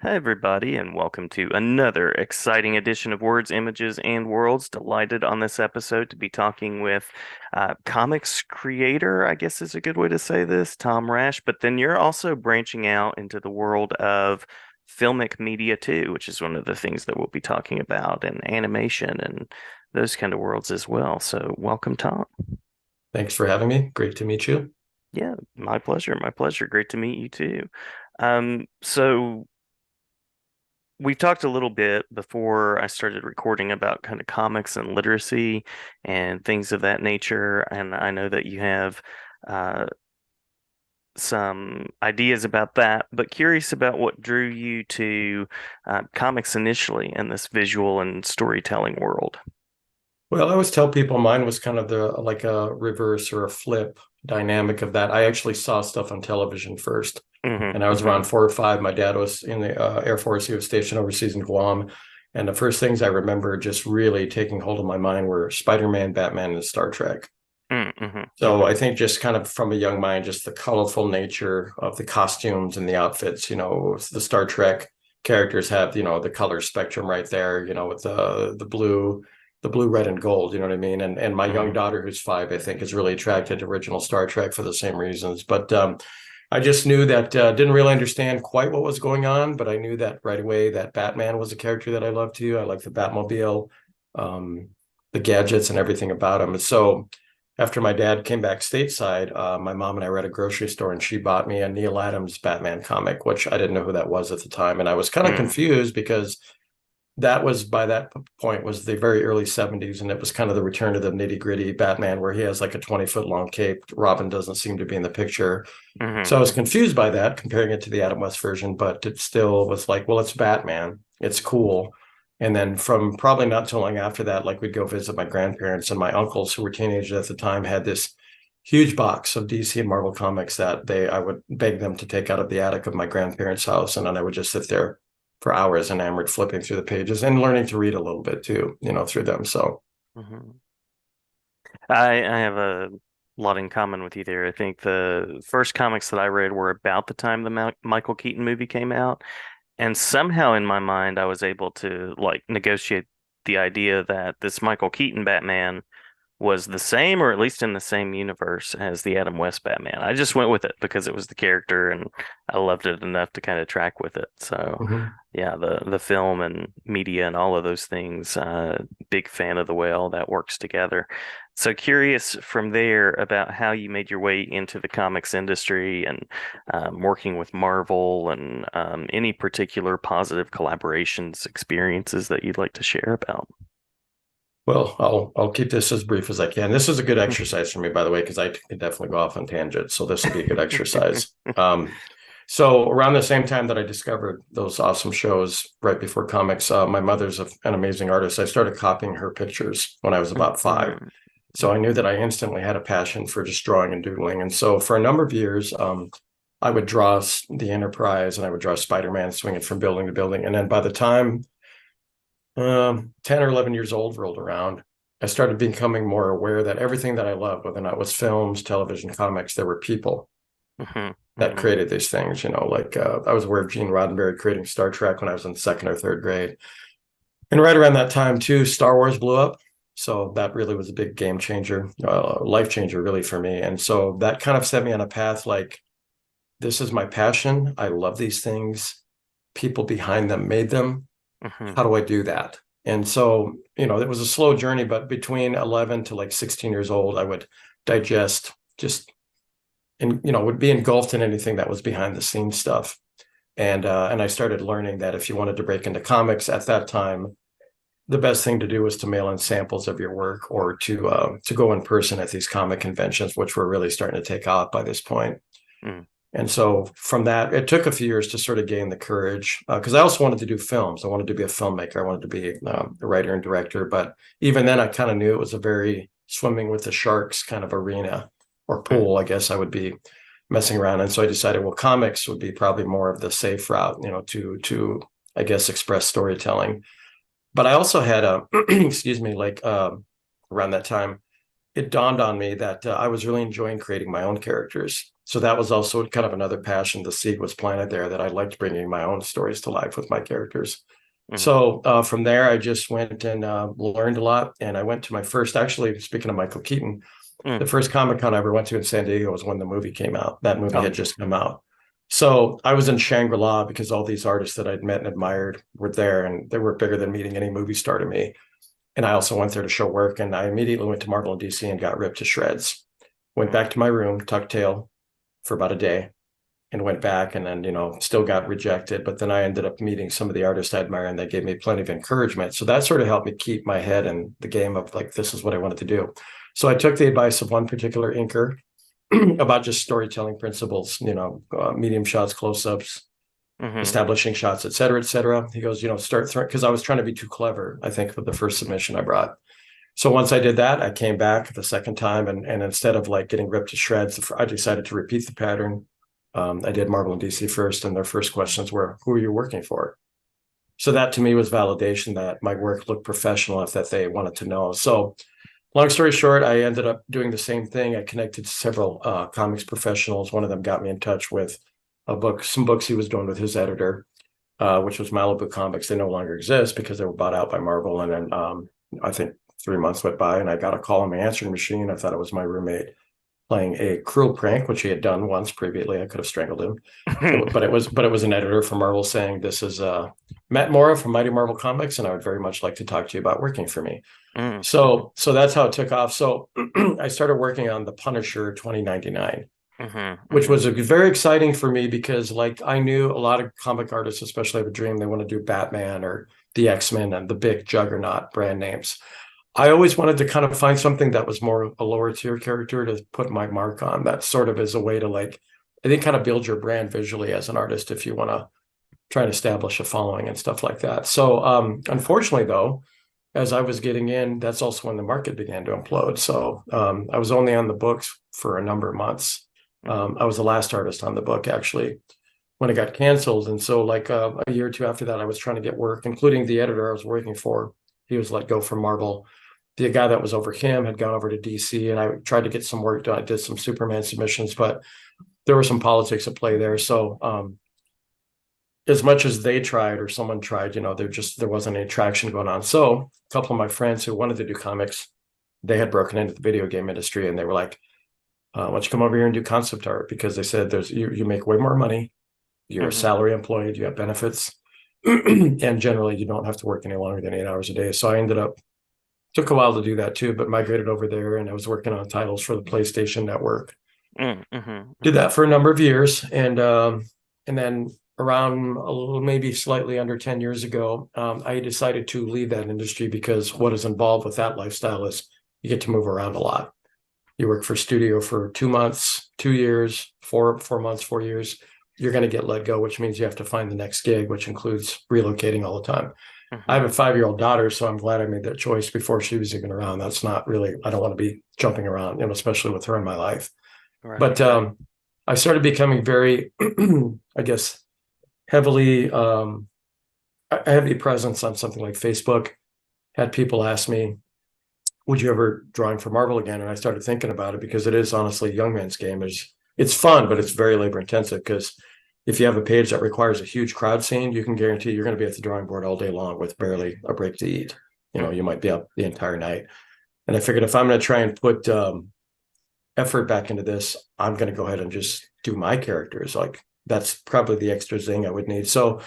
Hi, everybody, and welcome to another exciting edition of Words, Images, and Worlds. Delighted on this episode to be talking with comics creator, I guess is a good way to say this, Tom Rasch. But then you're also branching out into the world of filmic media too, which is one of the things that we'll be talking about, and animation and those kind of worlds as well. So, welcome, Tom. Thanks for having me. Great to meet you. Yeah, my pleasure. My pleasure. Great to meet you too. So we talked a little bit before I started recording about kind of comics and literacy and things of that nature. And I know that you have uh, some ideas about that, but curious about what drew you to comics initially in this visual and storytelling world. Well, I always tell people mine was kind of the like a reverse or a flip dynamic of that. I actually saw stuff on television first, Hmm. and I was Hmm. around 4 or 5. My dad was in the Air Force. He was stationed overseas in Guam. And the first things I remember just really taking hold of my mind were Spider-Man, Batman, and Star Trek. Hmm. So Hmm. I think just kind of from a young mind, just the colorful nature of the costumes and the outfits, the Star Trek characters have, the color spectrum right there, with the blue, red, and gold, you know what I mean? And my young Hmm. daughter, who's 5, I think, is really attracted to original Star Trek for the same reasons. But I just knew that didn't really understand quite what was going on, but I knew that right away that Batman was a character that I loved too. I like the Batmobile, um, the gadgets and everything about him. So after my dad came back stateside, my mom and I were at a grocery store and she bought me a Neil Adams Batman comic, which I didn't know who that was at the time. And I was kind of Hmm. confused because that was by that point was the very early 70s. And it was kind of the return to the nitty gritty Batman where he has like a 20-foot long cape. Robin doesn't seem to be in the picture. Hmm. So I was confused by that, comparing it to the Adam West version, but it still was like, well, it's Batman. It's cool. And then from probably not too long after that, like we'd go visit my grandparents and my uncles who were teenagers at the time had this huge box of DC and Marvel comics that I would beg them to take out of the attic of my grandparents' house. And then I would just sit there for hours enamored flipping through the pages and learning to read a little bit too, through them. So Hmm. I have a lot in common with you there. I think the first comics that I read were about the time the Michael Keaton movie came out. And somehow in my mind, I was able to like negotiate the idea that this Michael Keaton Batman was the same, or at least in the same universe as the Adam West Batman. I just went with it because it was the character and I loved it enough to kind of track with it. So, mhm. yeah, the film and media and all of those things, big fan of the way all that works together. So curious from there about how you made your way into the comics industry and working with Marvel and any particular positive collaborations, experiences that you'd like to share about. Well, I'll keep this as brief as I can. This is a good exercise for me, by the way, because I can definitely go off on tangents. So this will be a good exercise. So around the same time that I discovered those awesome shows right before comics, my mother's an amazing artist. I started copying her pictures when I was about 5. Mhm. So I knew that I instantly had a passion for just drawing and doodling. And so for a number of years, I would draw the Enterprise and I would draw Spider-Man swinging from building to building. And then by the time 10 or 11 years old rolled around, I started becoming more aware that everything that I loved, whether or not it was films, television, comics, there were people Mhm. that Mhm. created these things. Like I was aware of Gene Roddenberry creating Star Trek when I was in second or third grade. And right around that time, too, Star Wars blew up. So that really was a big game changer, life changer, really, for me. And so that kind of set me on a path like, this is my passion. I love these things. People behind them made them. Mhm. How do I do that? And so, it was a slow journey, but between 11 to like 16 years old, I would digest just and would be engulfed in anything that was behind the scenes stuff. And I started learning that if you wanted to break into comics at that time, the best thing to do was to mail in samples of your work or to go in person at these comic conventions, which were really starting to take off by this point. Mhm. And so from that, it took a few years to sort of gain the courage because I also wanted to do films. I wanted to be a filmmaker. I wanted to be a writer and director. But even then, I kind of knew it was a very swimming with the sharks kind of arena or Mhm. pool, I guess I would be messing around. And so I decided, well, comics would be probably more of the safe route, to I guess express storytelling. But I also had a, excuse me, like around that time, it dawned on me that I was really enjoying creating my own characters. So that was also kind of another passion. The seed was planted there that I liked bringing my own stories to life with my characters. Hmm. So from there, I just went and learned a lot. And I went to my first, actually, speaking of Michael Keaton, Mm. the first Comic Con I ever went to in San Diego was when the movie came out. That movie Oh. had just come out. So I was in Shangri-La because all these artists that I'd met and admired were there, and they were bigger than meeting any movie star to me. And I also went there to show work, and I immediately went to Marvel and DC and got ripped to shreds. Went Mm. back to my room, tucked tail for about a day, and went back, and then still got rejected. But then I ended up meeting some of the artists I admire, and they gave me plenty of encouragement. So that sort of helped me keep my head in the game of like, this is what I wanted to do. So I took the advice of one particular inker about just storytelling principles, medium shots, close-ups, Hmm. establishing shots, et cetera, et cetera. He goes, start throwing, because I was trying to be too clever, I think, with the first submission I brought. So once I did that, I came back the second time, and instead of like getting ripped to shreds, I decided to repeat the pattern. I did Marvel and DC first, and their first questions were, "Who are you working for?" So that to me was validation that my work looked professional enough that they wanted to know. So long story short, I ended up doing the same thing. I connected to several comics professionals. One of them got me in touch with some books he was doing with his editor, which was Malibu Comics. They no longer exist because they were bought out by Marvel. And then I think 3 months went by, and I got a call on my answering machine. I thought it was my roommate playing a cruel prank, which he had done once previously. I could have strangled him. But it was an editor from Marvel saying, "This is Matt Mora from Mighty Marvel Comics, and I would very much like to talk to you about working for me." Mm. So that's how it took off. So I started working on the Punisher 2099, Hmm. which Hmm. was very exciting for me because like I knew a lot of comic artists, especially have a dream they want to do Batman or the X-Men and the big juggernaut brand names. I always wanted to kind of find something that was more a lower tier character to put my mark on. That sort of is a way to like, I think, kind of build your brand visually as an artist if you want to try and establish a following and stuff like that. So unfortunately though, as I was getting in, that's also when the market began to implode. So I was only on the books for a number of months. Hmm. I was the last artist on the book actually when it got canceled. And so like a year or two after that, I was trying to get work, including the editor I was working for. He was let go from Marvel. The guy that was over him had gone over to DC, and I tried to get some work done. I did some Superman submissions, but there were some politics at play there. So as much as they tried or someone tried, there wasn't any traction going on. So a couple of my friends who wanted to do comics, they had broken into the video game industry, and they were like, "Why don't you come over here and do concept art?" Because they said you make way more money, you're a Hmm. salary employee, you have benefits, and generally you don't have to work any longer than 8 hours a day. So I ended up took a while to do that too, but migrated over there, and I was working on titles for the PlayStation Network. Hmm. Hmm. Did Hmm. that for a number of years, and then around a little, maybe slightly under 10 years ago, I decided to leave that industry because what is involved with that lifestyle is you get to move around a lot. You work for studio for 2 months, 2 years, 4 months, 4 years. You're going to get let go, which means you have to find the next gig, which includes relocating all the time. I Hmm. have a 5-year-old daughter, so I'm glad I made that choice before she was even around. That's not really, I don't want to be jumping around, especially with her in my life. Right, But right. I started becoming very, I guess, heavily, a heavy presence on something like Facebook. Had people ask me, "Would you ever drawing for Marvel again?" And I started thinking about it because it is honestly a young man's game. It's fun, but it's very labor intensive because if you have a page that requires a huge crowd scene, you can guarantee you're going to be at the drawing board all day long with barely a break to eat. You Hmm. might be up the entire night. And I figured if I'm going to try and put effort back into this, I'm going to go ahead and just do my characters. Like that's probably the extra zing I would need. So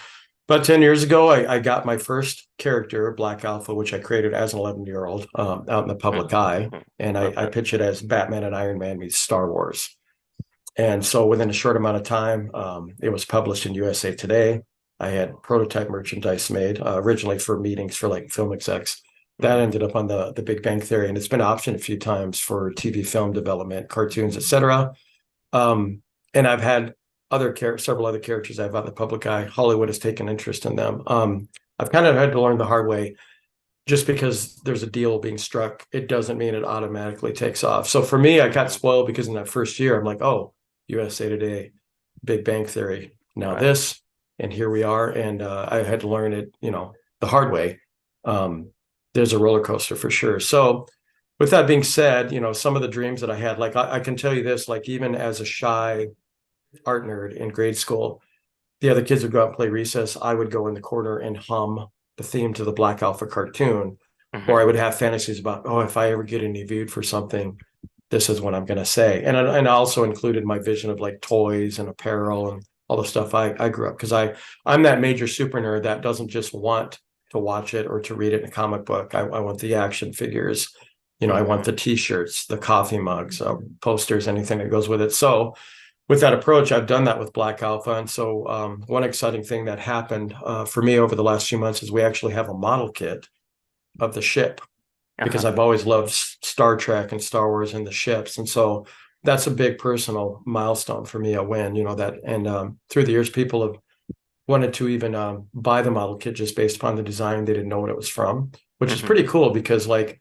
about 10 years ago, I got my first character, Black Alpha, which I created as an 11-year-old out in the public Hmm. eye. Hmm. And I Okay. pitch it as Batman and Iron Man meets Star Wars. And so within a short amount of time, it was published in USA Today. I had prototype merchandise made originally for meetings for like film execs. That Hmm. ended up on the Big Bang Theory, and it's been optioned a few times for TV film development, cartoons, etc. Um, and I've had several other characters I've on the public eye. Hollywood has taken interest in them. I've kind of had to learn the hard way. Just because there's a deal being struck, it doesn't mean it automatically takes off. So for me, I got Hmm. spoiled because in that first year, I'm like, oh, USA Today, Big Bang Theory, now Right. this, and here we are. And I had to learn it, the hard way. Um, there's a roller coaster for sure. So with that being said, some of the dreams that I had, like I can tell you this, like even as a shy art nerd in grade school, the other kids would go out and play recess. I would go in the corner and hum the theme to the Black Alpha cartoon, or I Hmm. would have fantasies about, oh, if I ever get interviewed for something, this is what I'm going to say. And I also included my vision of like toys and apparel and all the stuff I grew up because I'm that major super nerd that doesn't just want to watch it or to read it in a comic book. I want the action figures. I want Hmm. the T-shirts, the coffee mugs, posters, anything that goes with it. So with that approach, I've done that with Black Alpha. And so one exciting thing that happened for me over the last few months is we actually have a model kit of the ship because Uh-huh. I've always loved Star Trek and Star Wars and the ships. And so that's a big personal milestone for me, a win, that. And through the years, people have wanted to even buy the model kit just based upon the design. They didn't know what it was from, which is Hmm. pretty cool because like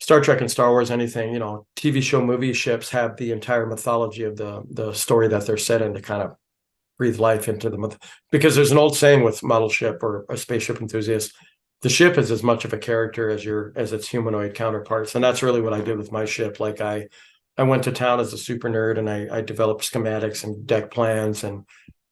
Star Trek and Star Wars, anything, TV show, movie, ships have the entire mythology of the story that they're set in to kind of breathe life into the because there's an old saying with model ship or a spaceship enthusiast, the ship is as much of a character as its humanoid counterparts. And that's really what I did with my ship. Like I went to town as a super nerd and I developed schematics and deck plans and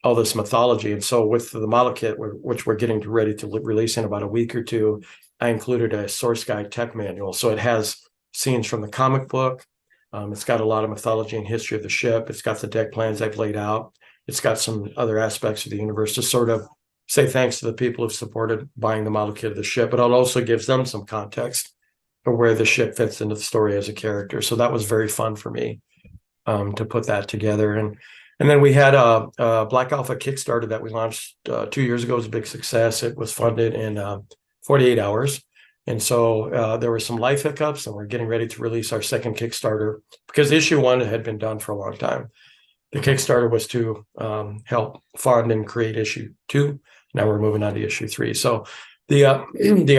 all this mythology. And so with the model kit, which we're getting ready to release in about a week or two, I included a source guide tech manual. So it has scenes from the comic book. It's got a lot of mythology and history of the ship. It's got the deck plans I've laid out. It's got some other aspects of the universe to sort of say thanks to the people who've supported buying the model kit of the ship, but it also gives them some context for where the ship fits into the story as a character. So that was very fun for me to put that together. And then we had a Black Alpha Kickstarter that we launched 2 years ago. It was a big success. It was funded in 48 hours. And so there were some life hiccups, and we're getting ready to release our second Kickstarter because issue one had been done for a long time. The Hmm. Kickstarter was to help fund and create issue two. Now we're moving on to issue three. So the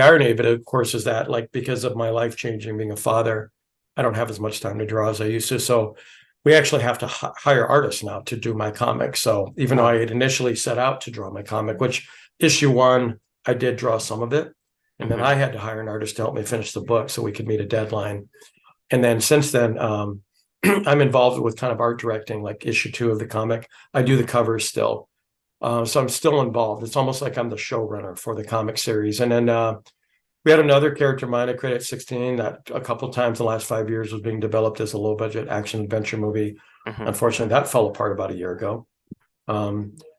irony of it, of course, is that like because of my life changing, being a father, I don't have as much time to draw as I used to. So we actually have to hire artists now to do my comic. So even though I Oh. had initially set out to draw my comic, which issue one I did draw some of it, and then Hmm. I had to hire an artist to help me finish the book so we could meet a deadline. And then since then, I'm involved with kind of art directing, like issue two of the comic. I do the Hmm. covers still. So I'm still involved. It's almost like I'm the showrunner for the comic series. And then we had another character, Mina Credit 16, that a couple of times in the last 5 years was being developed as a low budget action adventure movie. Hmm. Unfortunately, that fell apart about a year ago.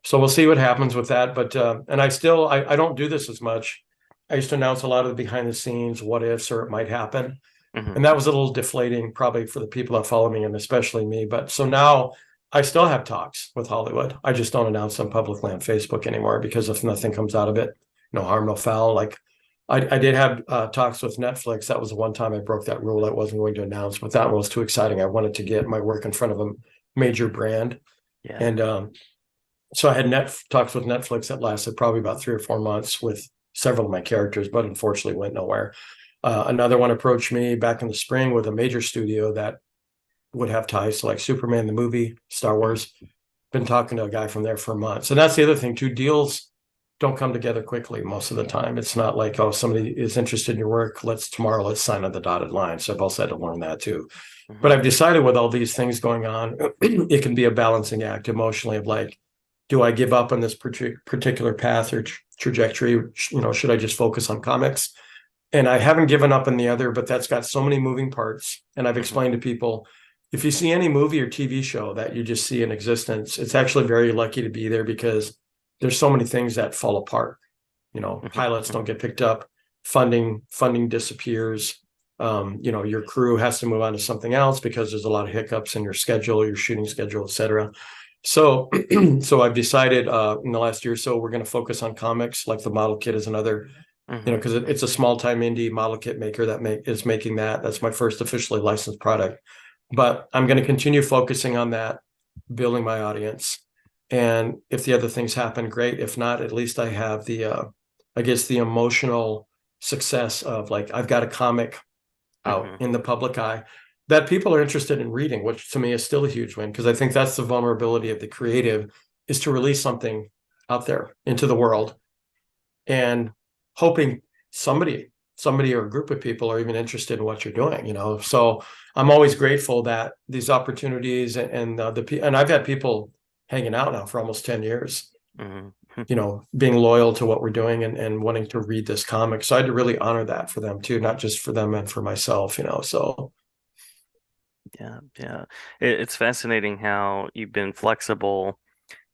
So we'll see what happens with that. But and I don't do this as much. I used to announce a lot of the behind the scenes, what ifs, or it might happen. Hmm. And that was a little deflating, probably for the people that follow me and especially me. But so now I still have talks with Hollywood. I just don't announce them publicly on Facebook anymore because if nothing comes out of it, no harm, no foul. Like I did have talks with Netflix. That was the one time I broke that rule. I wasn't going to announce, but that one was too exciting. I wanted to get my work in front of a major brand. Yeah. And so I had talks with Netflix that lasted probably about 3 or 4 months with several of my characters, but unfortunately went nowhere. Another one approached me back in the spring with a major studio that would have ties to like Superman the movie, Star Hmm. Wars. Been talking to a guy from there for months, and that's the other thing too. Deals don't come together quickly most of the time. It's not like, oh, somebody is interested in your work. Let's sign on the dotted line. So I've also had to learn that too. But Hmm. I've decided with all these things going on, it can be a balancing act emotionally of like, do I give up on this particular path or trajectory? Should I just focus on comics? And I haven't given up on the other, but that's got so many moving parts. And I've Hmm. explained to people, if you see any movie or TV show that you just see in existence, it's actually very lucky to be there because there's so many things that fall apart. Pilots don't Hmm. get picked up, funding disappears. Your crew has to move on to something else because there's a lot of hiccups in your schedule, your shooting schedule, et cetera. So, so I've decided in the last year or so we're going to focus on comics. Like the model kit is another, Hmm. because it's a small time indie model kit maker that is making that. That's my first officially licensed product. But I'm going to continue focusing on that, building my audience. And if the other things happen, great. If not, at least I have I guess the emotional success of like I've got a comic out Hmm. in the public eye that people are interested in reading, which to me is still a huge win because I think that's the vulnerability of the creative is to release something out there into the world and hoping somebody somebody or a group of people are even interested in what you're doing, So I'm always grateful that these opportunities and I've had people hanging out now for almost 10 years, Hmm. being loyal to what we're doing and wanting to read this comic. So I had to really honor that for them too, not just for them and for myself, So Yeah, yeah. It's fascinating how you've been flexible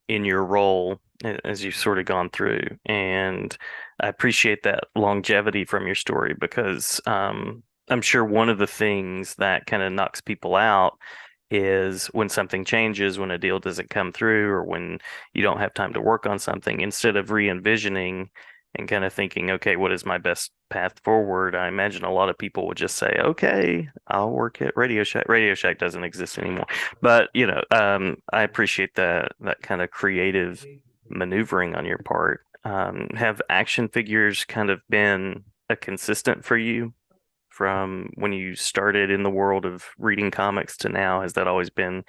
in your role as you've sort of gone through. And I appreciate that longevity from your story because I'm sure one of the things that kind of knocks people out is when something changes, when a deal doesn't come through, or when you don't have time to work on something, instead of re-envisioning and kind of thinking, okay, what is my best path forward? I imagine a lot of people would just say, okay, I'll work at Radio Shack. Radio Shack doesn't exist anymore. But, I appreciate that kind of creative maneuvering on your part. Have action figures kind of been a consistent for you from when you started in the world of reading comics to now? Has that always been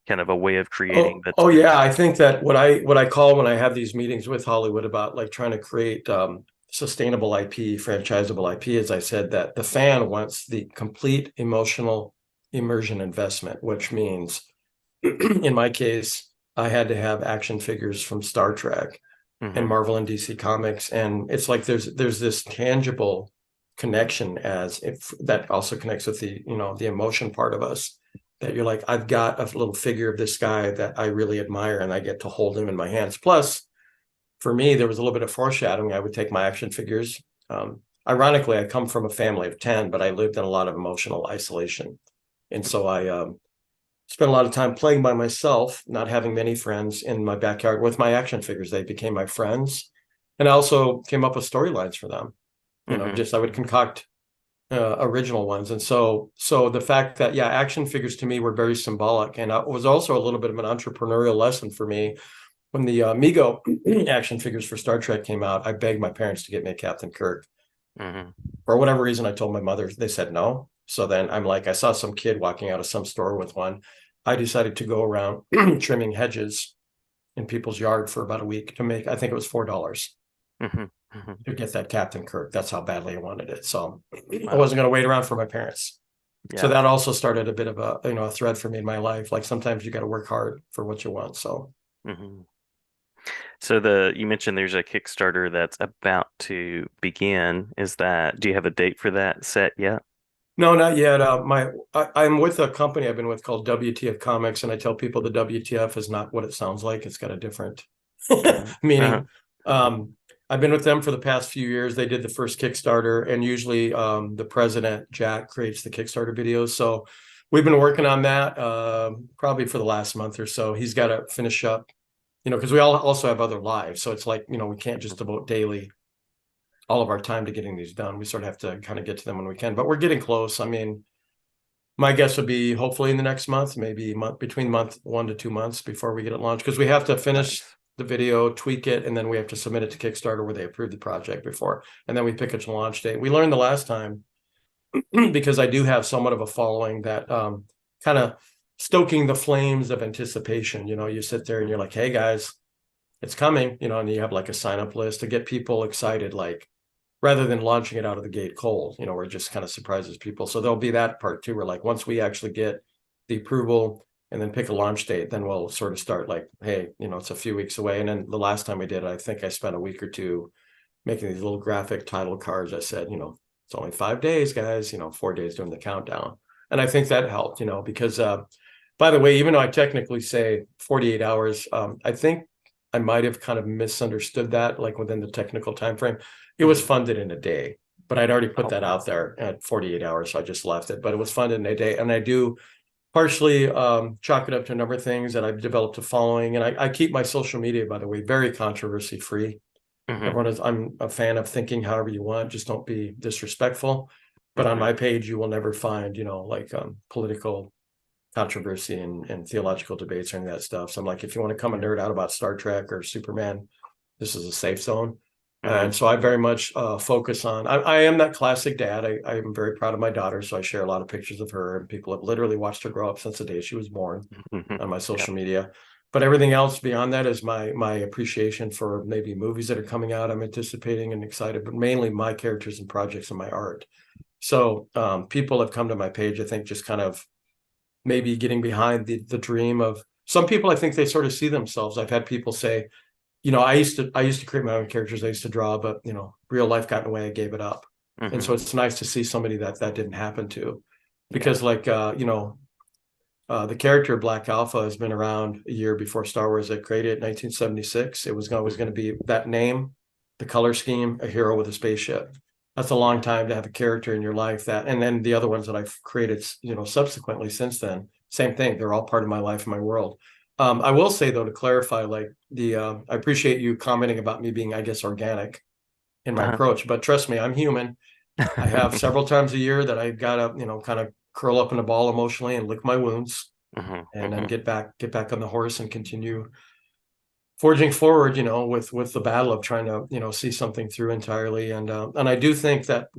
kind of a way of creating that's oh been? yeah, I think that what I call when I have these meetings with Hollywood about like trying to create sustainable IP, franchisable IP, is I said that the fan wants the complete emotional immersion investment, which means in my case, I had to have action figures from Star Trek and Hmm. Marvel and DC Comics, and it's like there's this tangible connection as if that also connects with the emotion part of us, that you're like, I've got a little figure of this guy that I really admire and I get to hold him in my hands. Plus, for me, there was a little bit of foreshadowing. I would take my action figures. Ironically, I come from a family of 10, but I lived in a lot of emotional isolation. And so I spent a lot of time playing by myself, not having many friends in my backyard with my action figures. They became my friends. And I also came up with storylines for them. Hmm. Just I would concoct original ones. And so the fact that, yeah, action figures to me were very symbolic. And it was also a little bit of an entrepreneurial lesson for me. When the Mego action figures for Star Trek came out, I begged my parents to get me a Captain Kirk. Hmm. For whatever reason, I told my mother, they said no. So then I'm like, I saw some kid walking out of some store with one. I decided to go around trimming hedges in people's yard for about a week to make, I think it was $4 Hmm. Hmm. to get that Captain Kirk. That's how badly I wanted it. So I Wow. wasn't going to wait around for my parents. So Yeah. that also started a bit of a thread for me in my life. Like sometimes you got to work hard for what you want. So Hmm. So you mentioned there's a Kickstarter that's about to begin. Do you have a date for that set yet? no, not yet. I'm with a company I've been with called WTF Comics, and I tell people the WTF is not what it sounds like. It's got a different Hmm. Uh-huh. meaning. Uh-huh. I've been with them for the past few years. They did the first Kickstarter, and usually the president Jack creates the Kickstarter videos. So we've been working on that probably for the last month or so. He's got to finish up, because we all also have other lives. So it's like, we can't just devote daily all of our time to getting these done. We sort of have to kind of get to them when we can, but we're getting close. I mean, my guess would be hopefully in the next month, maybe between month 1 to 2 months before we get it launched, because we have to finish Nice. the video, tweak it, and then we have to submit it to Kickstarter where they approve the project before, and then we pick a launch date. We learned the last time because I do have somewhat of a following that kind of stoking the flames of anticipation. You sit there and you're like, hey guys, it's coming, and you have like a sign up list to get people excited, like rather than launching it out of the gate cold, where it just kind of surprises people. So there'll be that part too, where like once we actually get the approval and then pick a launch date, then we'll sort of start like, hey, it's a few weeks away. And then the last time we did it, I think I spent a week or two making these little graphic title cards. I said, it's only 5 days, guys, 4 days doing the countdown. And I think that helped, because by the way, even though I technically say 48 hours, I think I might have kind of misunderstood that, like within the technical time frame. It was Hmm. funded in a day, but I'd already put Oh, that wow. out there at 48 hours, so I just left it. But it was funded in a day, and I do partially chalk it up to a number of things that I've developed a following, and I keep my social media, by the way, very controversy free. Hmm. I'm a fan of thinking however you want, just don't be disrespectful. But on Hmm. my page, you will never find, like political controversy and theological debates or any of that stuff. So I'm like, if you want to come and nerd out about Star Trek or Superman, this is a safe zone. Hmm. And so I very much focus on, I am that classic dad. I am very proud of my daughter. So I share a lot of pictures of her, and people have literally watched her grow up since the day she was born Hmm. on my Yeah. social media. but everything else beyond that is my appreciation for maybe movies that are coming out. I'm anticipating and excited, but mainly my characters and projects and my art. So people have come to my page, I think, just kind of maybe getting behind the dream of some people. I think they sort of see themselves. I've had people say, I used to create my own characters. I used to draw, but real life got in the way. I gave it up. And Hmm. so it's nice to see somebody that didn't happen to, Yeah. because like the character Black Alpha has been around a year before Star Wars. I created it in 1976. It was always Hmm. going to be that name, the color scheme, a hero with a spaceship. That's a long Yeah. time to have a character in your life that, and then the other ones that I've created, subsequently since then, same thing. They're all part of my life and my world. I will say though, to clarify, like I appreciate you commenting about me being, I guess, organic in my Uh-huh. approach, but trust me, I'm human. I have several times a year that I gotta, kind of curl up in a ball emotionally and lick my wounds Hmm. and then Hmm. get back on the horse and continue forging forward, with the battle of trying to, see something through entirely. And I do think that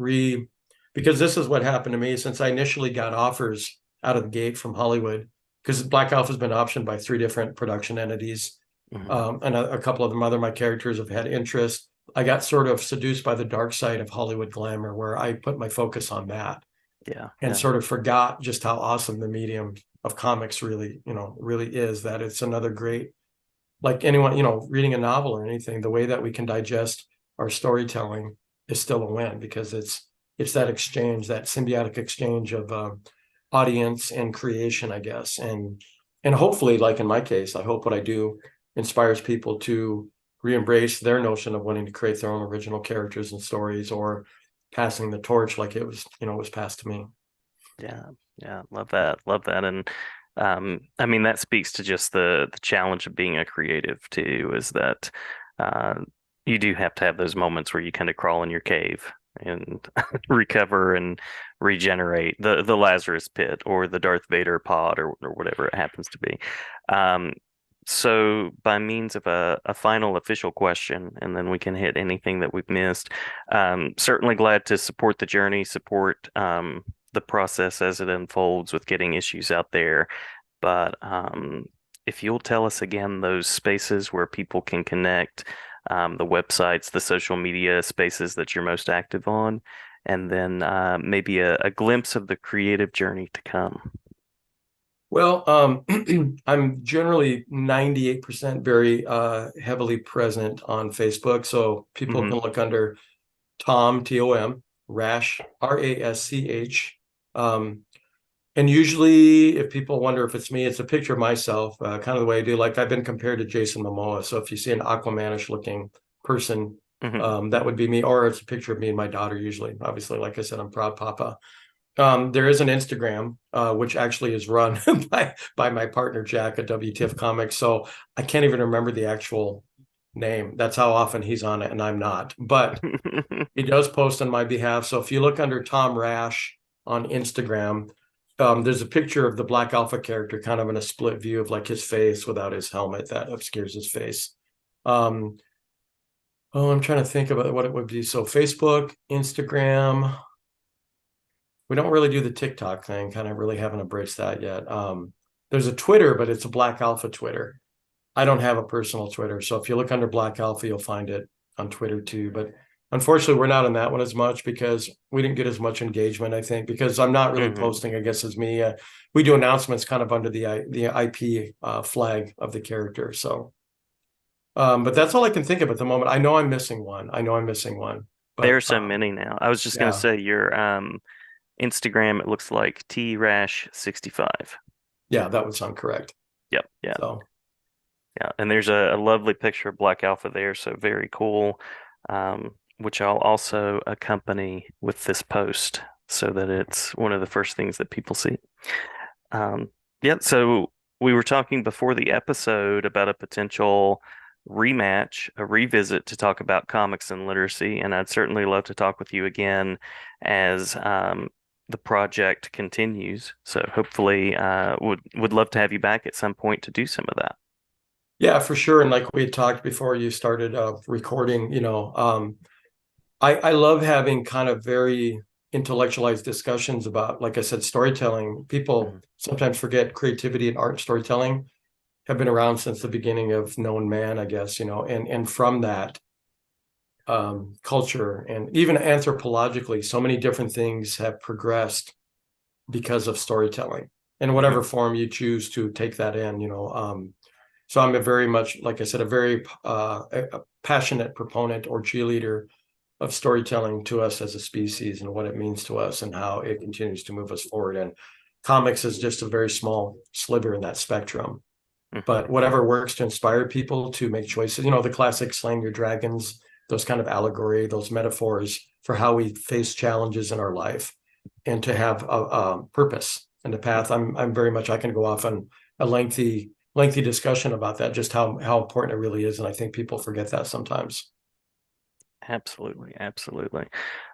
because this is what happened to me since I initially got offers out of the gate from Hollywood, because Black Elf has been optioned by three different production entities. Hmm. And a couple of them other my characters have had interest. I got sort of seduced by the dark side of Hollywood glamour, where I put my focus on that Yeah. and Yeah. sort of forgot just how awesome the medium of comics really is. That it's another great, like anyone, reading a novel or anything, the way that we can digest our storytelling is still a win, because it's that exchange, that symbiotic exchange of audience and creation, I guess. And hopefully, like in my case, I hope what I do inspires people to re-embrace their notion of wanting to create their own original characters and stories, or passing the torch like it was passed to me. Yeah, yeah, love that, love that, and I mean that speaks to just the challenge of being a creative too, is that uh, you do have to have those moments where you kind of crawl in your cave and recover and regenerate the Lazarus pit or the Darth Vader pod or whatever it happens to be. Um, so by means of a final official question, and then we can hit anything that we've missed. Certainly glad to support the journey, support the process as it unfolds with getting issues out there. But if you'll tell us again those spaces where people can connect, the websites, the social media spaces that you're most active on, and then maybe a glimpse of the creative journey to come. Well, I'm generally 98% very heavily present on Facebook. So people Hmm. can look under Tom, Tom, Rasch, Rasch. Um, and usually, if people wonder if it's me, it's a picture of myself, kind of the way I do. Like I've been compared to Jason Momoa. So if you see an Aquamanish looking person, Hmm. that would be me, or it's a picture of me and my daughter, usually. Obviously, like I said, I'm proud papa. There is an Instagram, which actually is run by my partner Jack at WTF Comics. So I can't even remember the actual name. That's how often he's on it, and I'm not. But he does post on my behalf. So if you look under Tom Rasch on Instagram, there's a picture of the Black Alpha character, kind of in a split view of like his face without his helmet that obscures his face. Um, oh, I'm trying to think about what it would be. So Facebook, Instagram. We don't really do the TikTok thing, kind of really haven't embraced that yet. There's a Twitter, but it's a Black Alpha Twitter. I don't have a personal Twitter. So if you look under Black Alpha, you'll find it on Twitter too. But unfortunately, we're not on that one as much because we didn't get as much engagement, I think, because I'm not really Hmm. posting, I guess, as me. We do announcements kind of under the IP flag of the character. So, but that's all I can think of at the moment. I know I'm missing one. I know I'm missing one. There are But so many now. I was just gonna yeah, say your Instagram, it looks like trash65. yeah, that would sound correct. Yep, yeah, So. yeah. And there's a lovely picture of Black Alpha there, so very cool. Which I'll also accompany with this post so that it's one of the first things that people see. Um, yeah, so we were talking before the episode about a potential rematch, a revisit to talk about comics and literacy, and I'd certainly love to talk with you again as the project continues. So hopefully, would love to have you back at some point to do some of that. Yeah, for sure. And like we had talked before you started recording, I love having kind of very intellectualized discussions about, like I said, storytelling. People Mhm. sometimes forget creativity and art storytelling have been around since the beginning of known man, I guess, and from that culture and even anthropologically, so many different things have progressed because of storytelling in Hmm. whatever form you choose to take that in, so I'm a very much, like I said, a very a passionate proponent or cheerleader of storytelling to us as a species and what it means to us and how it continues to move us forward. And comics is just a very small sliver in that spectrum. Hmm. But whatever works to inspire people to make choices, the classic slaying your dragons, those kind of allegory, those metaphors for how we face challenges in our life and to have a purpose and a path. I'm very much, I can go off on a lengthy discussion about that, just how important it really is. And I think people forget that sometimes. Absolutely, absolutely.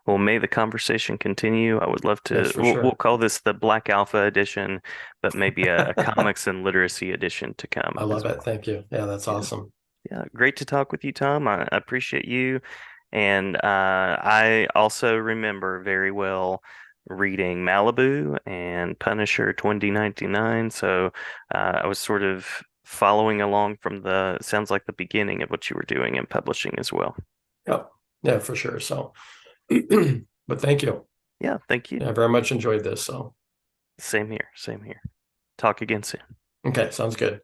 Well, may the conversation continue. I would love Yes, to. for We'll sure. call this the Black Alpha edition, but maybe a comics and literacy edition to come I as love it. well. Thank you. Yeah, that's Yeah, awesome. yeah. Great to talk with you, Tom. I appreciate you, and I also remember very well reading Malibu and Punisher 2099. So I was sort of following along from the sounds like the beginning of what you were doing in publishing as well. Yep. Yeah, for sure. So, but thank you. Yeah, thank you. Yeah, I very much enjoyed this. So, Same here. Same here. Talk again soon. okay, sounds good.